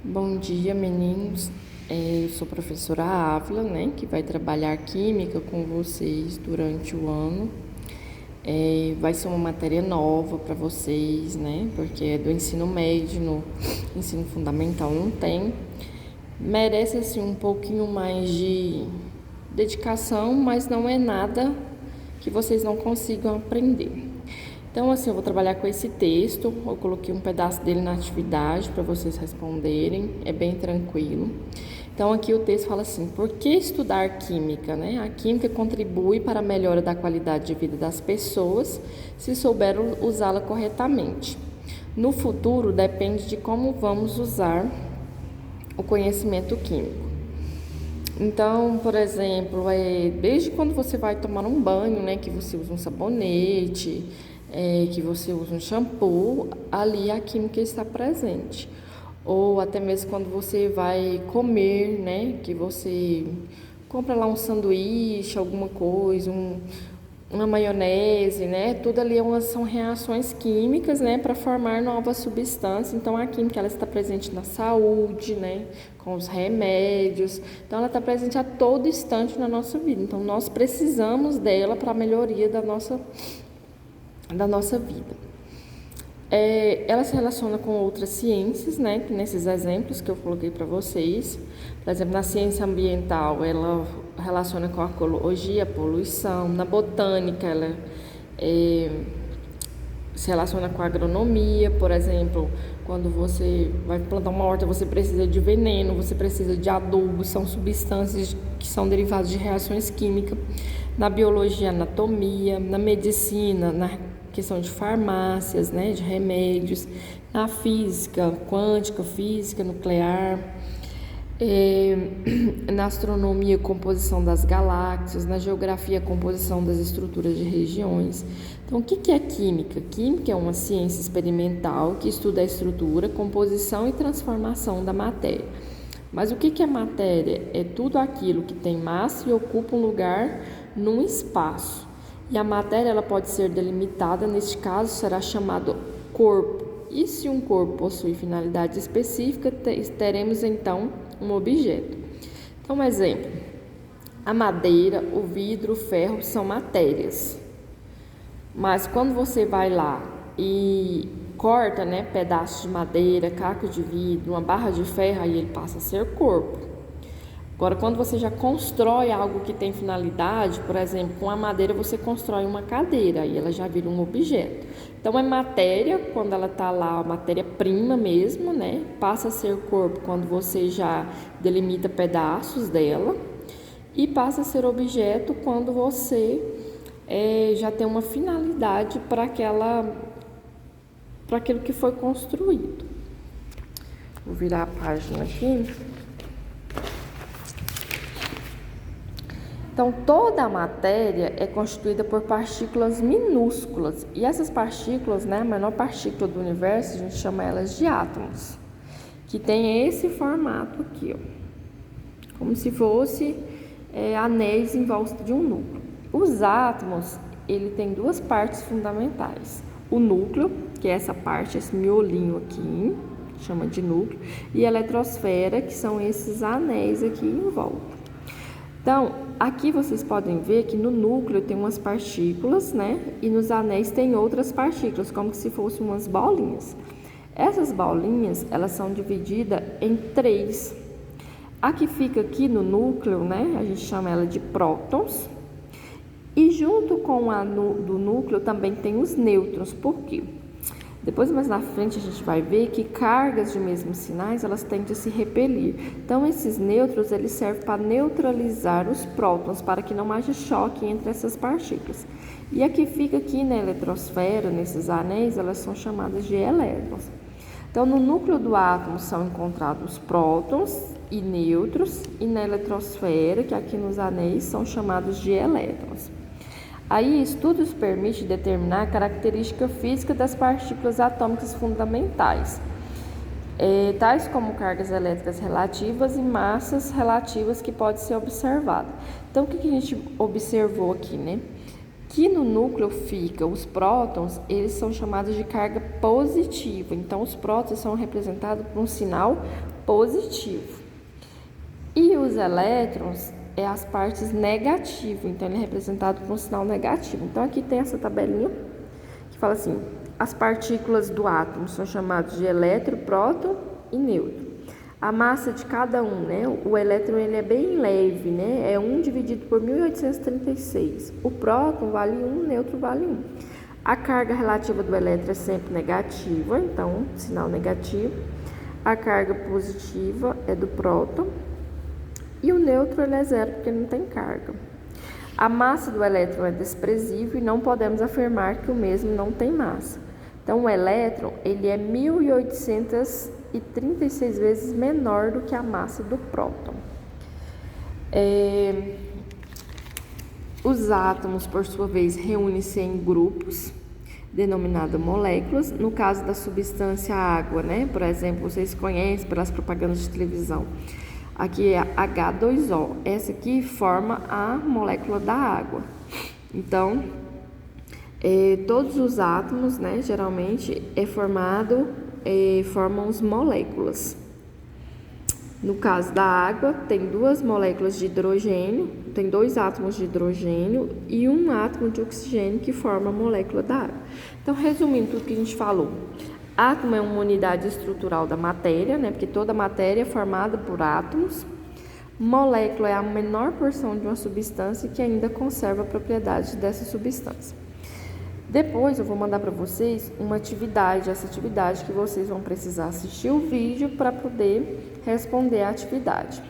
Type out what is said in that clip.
Bom dia, meninos. Eu sou a professora Ávila, né, que vai trabalhar química com vocês durante o ano. Vai ser uma matéria nova para vocês, né, porque é do ensino médio, no ensino fundamental não tem. Merece, assim, um pouquinho mais de dedicação, mas não é nada que vocês não consigam aprender. Então, assim, eu vou trabalhar com esse texto, eu coloquei um pedaço dele na atividade para vocês responderem, é bem tranquilo. Então, aqui o texto fala assim: por que estudar química, né? A química contribui para a melhora da qualidade de vida das pessoas se souber usá-la corretamente. No futuro, depende de como vamos usar o conhecimento químico. Então, por exemplo, desde quando você vai tomar um banho, né, que você usa um sabonete, que você usa um shampoo, ali a química está presente. Ou até mesmo quando você vai comer, né, que você compra lá um sanduíche, alguma coisa, uma maionese, né? Tudo ali são reações químicas, né, para formar novas substâncias. Então, a química ela está presente na saúde, né, com os remédios. Então, ela está presente a todo instante na nossa vida. Então, nós precisamos dela para a melhoria da nossa vida. Ela se relaciona com outras ciências, né, nesses exemplos que eu coloquei para vocês. Por exemplo, na ciência ambiental, ela relaciona com a ecologia, a poluição. Na botânica, ela se relaciona com a agronomia. Por exemplo, quando você vai plantar uma horta, você precisa de veneno, você precisa de adubo, são substâncias que são derivadas de reações químicas. Na biologia, anatomia. Na medicina, na questão de farmácias, né, de remédios. Na física quântica, física nuclear. Na astronomia, composição das galáxias. Na geografia, composição das estruturas de regiões. Então, o que é química? Química é uma ciência experimental que estuda a estrutura, composição e transformação da matéria. Mas o que é matéria? É tudo aquilo que tem massa e ocupa um lugar num espaço. E a matéria ela pode ser delimitada, neste caso será chamado corpo. E se um corpo possui finalidade específica, teremos então um objeto. Então, um exemplo: a madeira, o vidro, o ferro são matérias. Mas quando você vai lá e corta, né, pedaços de madeira, caco de vidro, uma barra de ferro, aí ele passa a ser corpo. Agora, quando você já constrói algo que tem finalidade, por exemplo, com a madeira você constrói uma cadeira, aí ela já vira um objeto. Então, é matéria, quando ela está lá, matéria-prima mesmo, né? Passa a ser corpo quando você já delimita pedaços dela. E passa a ser objeto quando você já tem uma finalidade para aquilo que foi construído. Vou virar a página aqui. Então, toda a matéria é constituída por partículas minúsculas. E essas partículas, né, a menor partícula do universo, a gente chama elas de átomos, que tem esse formato aqui, ó, como se fosse anéis em volta de um núcleo. Os átomos, ele tem duas partes fundamentais. O núcleo, que é essa parte, esse miolinho aqui, chama de núcleo, e a eletrosfera, que são esses anéis aqui em volta. Então, aqui vocês podem ver que no núcleo tem umas partículas, né? E nos anéis tem outras partículas, como se fossem umas bolinhas. Essas bolinhas, elas são divididas em três. A que fica aqui no núcleo, né? A gente chama ela de prótons. E junto com a do núcleo também tem os nêutrons. Por quê? Depois, mais na frente, a gente vai ver que cargas de mesmos sinais, elas tendem a se repelir. Então, esses nêutrons, eles servem para neutralizar os prótons, para que não haja choque entre essas partículas. E a que fica aqui na eletrosfera, nesses anéis, elas são chamadas de elétrons. Então, no núcleo do átomo são encontrados prótons e nêutrons, e na eletrosfera, que aqui nos anéis, são chamados de elétrons. Aí, estudos permitem determinar a característica física das partículas atômicas fundamentais, tais como cargas elétricas relativas e massas relativas que podem ser observadas. Então, o que a gente observou aqui, né? Que no núcleo fica os prótons, eles são chamados de carga positiva. Então, os prótons são representados por um sinal positivo. E os elétrons é as partes negativas, então ele é representado por um sinal negativo. Então aqui tem essa tabelinha que fala assim: as partículas do átomo são chamadas de elétron, próton e nêutron. A massa de cada um, né? O elétron ele é bem leve, né? É 1 dividido por 1836. O próton vale 1, o nêutron vale 1. A carga relativa do elétron é sempre negativa, então sinal negativo. A carga positiva é do próton. E o nêutron ele é zero porque não tem carga. A massa do elétron é desprezível e não podemos afirmar que o mesmo não tem massa. Então, o elétron ele é 1836 vezes menor do que a massa do próton. Os átomos, por sua vez, reúnem-se em grupos, denominados moléculas. No caso da substância água, né? Por exemplo, vocês conhecem pelas propagandas de televisão. Aqui é H2O. Essa aqui forma a molécula da água. Então, todos os átomos, né, geralmente formam as moléculas. No caso da água, tem duas moléculas de hidrogênio, tem 2 átomos de hidrogênio e 1 átomo de oxigênio que forma a molécula da água. Então, resumindo tudo que a gente falou, átomo é uma unidade estrutural da matéria, né, porque toda matéria é formada por átomos. Molécula é a menor porção de uma substância que ainda conserva a propriedade dessa substância. Depois eu vou mandar para vocês uma atividade, essa atividade que vocês vão precisar assistir o vídeo para poder responder a atividade.